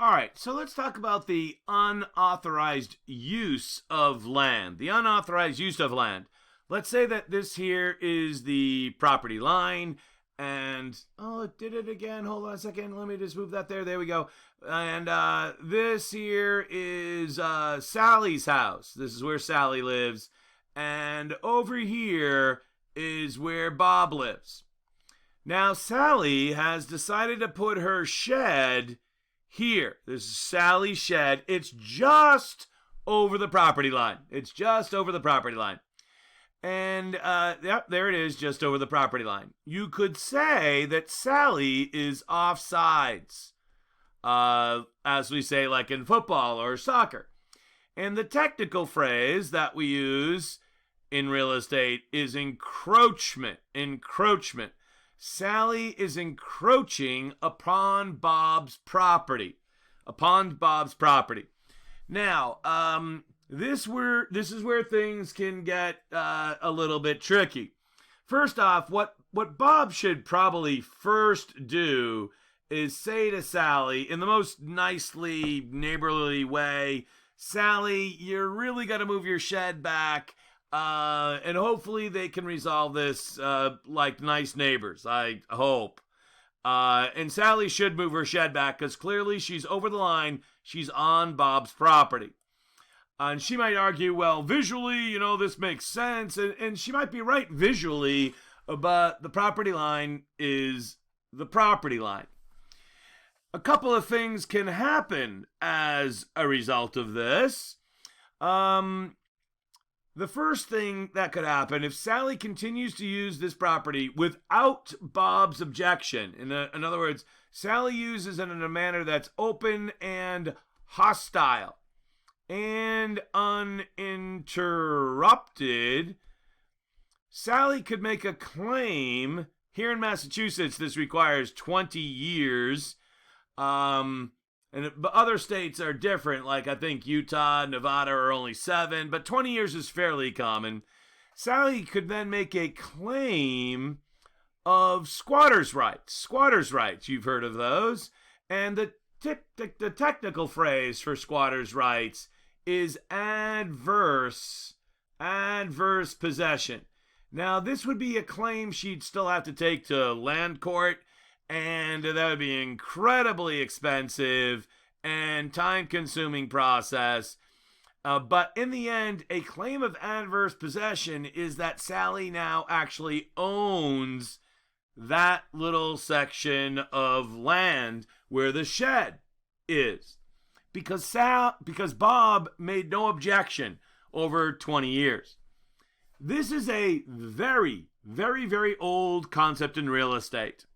All right, so let's talk about the unauthorized use of land. The unauthorized use of land. Let's say that this here is the property line, and oh, it did it again. Hold on a second. Let me just move that there. There we go. And this here is Sally's house. This is where Sally lives. And over here is where Bob lives. Now, Sally has decided to put her shed here. This is Sally's shed. It's just over the property line. It's just over the property line. And, yep, there it is, just over the property line. You could say that Sally is offsides, as we say, like in football or soccer. And the technical phrase that we use in real estate is encroachment. Encroachment. Sally is encroaching upon Bob's property. Upon Bob's property. Now, this is where things can get a little bit tricky. First off, what Bob should probably first do is say to Sally in the most nicely neighborly way, Sally, you're really got to move your shed back, and hopefully they can resolve this like nice neighbors, I hope. And Sally should move her shed back because clearly she's over the line. She's on Bob's property. And she might argue, well, visually, this makes sense. And she might be right visually, but the property line is the property line. A couple of things can happen as a result of this. The first thing that could happen, if Sally continues to use this property without Bob's objection, in other words, Sally uses it in a manner that's open and hostile, and uninterrupted, Sally could make a claim. Here in Massachusetts, this requires 20 years. But other states are different, like I think Utah, Nevada are only 7, but 20 years is fairly common. Sally could then make a claim of squatters' rights. Squatters' rights, you've heard of those. And the technical phrase for squatters' rights is adverse possession. Now, this would be a claim she'd still have to take to land court, and that would be an incredibly expensive and time-consuming process. But in the end, a claim of adverse possession is that Sally now actually owns that little section of land where the shed is. Because Bob made no objection over 20 years. This is a very, very, very old concept in real estate.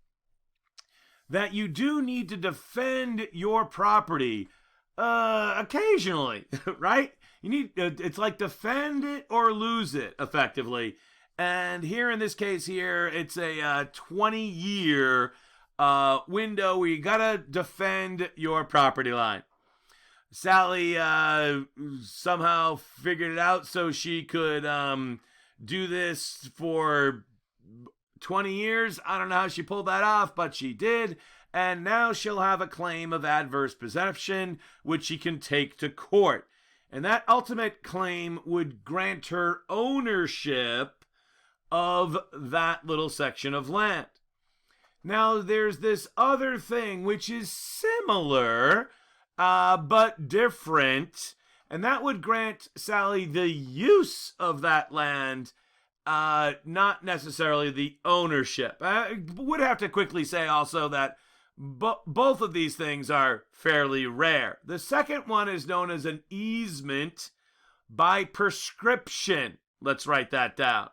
That you do need to defend your property occasionally, right? You need it's like defend it or lose it, effectively. And here in this case here, it's a 20-year window where you gotta defend your property line. Sally somehow figured it out so she could do this for 20 years. I don't know how she pulled that off, but she did. And now she'll have a claim of adverse possession, which she can take to court. And that ultimate claim would grant her ownership of that little section of land. Now, there's this other thing which is similar, but different. And that would grant Sally the use of that land, not necessarily the ownership. I would have to quickly say also that both of these things are fairly rare. The second one is known as an easement by prescription. Let's write that down.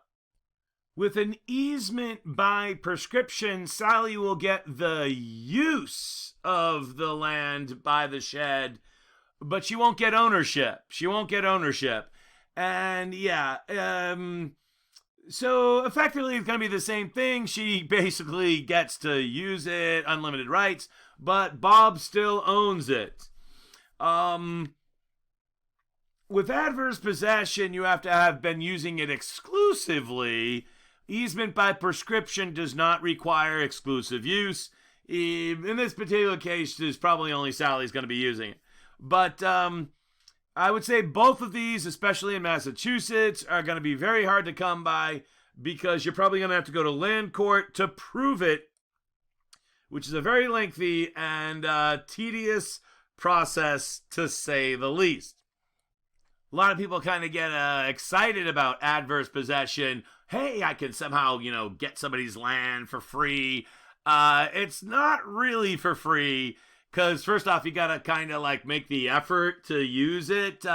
With an easement by prescription, Sally will get the use of the land by the shed, but she won't get ownership. And yeah, so effectively it's going to be the same thing. She basically gets to use it, unlimited rights, but Bob still owns it. With adverse possession, you have to have been using it exclusively. Easement by prescription does not require exclusive use. In this particular case, there's probably only Sally's going to be using it. But I would say both of these, especially in Massachusetts, are going to be very hard to come by because you're probably going to have to go to land court to prove it, which is a very lengthy and tedious process, to say the least. A lot of people kind of get excited about adverse possession. Hey, I can somehow, get somebody's land for free. It's not really for free, because first off, you got to kind of like make the effort to use it in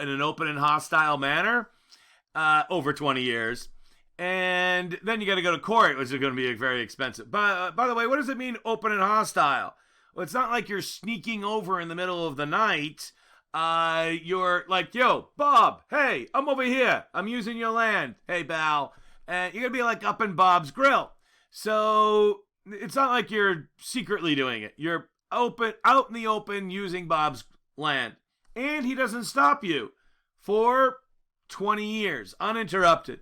an open and hostile manner over 20 years. And then you got to go to court, which is going to be very expensive. By the way, what does it mean, open and hostile? Well, it's not like you're sneaking over in the middle of the night. You're like, yo, Bob, hey, I'm over here. I'm using your land. Hey, Bal. And you're going to be like up in Bob's grill. So it's not like you're secretly doing it. You're out in the open using Bob's land. And he doesn't stop you for 20 years, uninterrupted.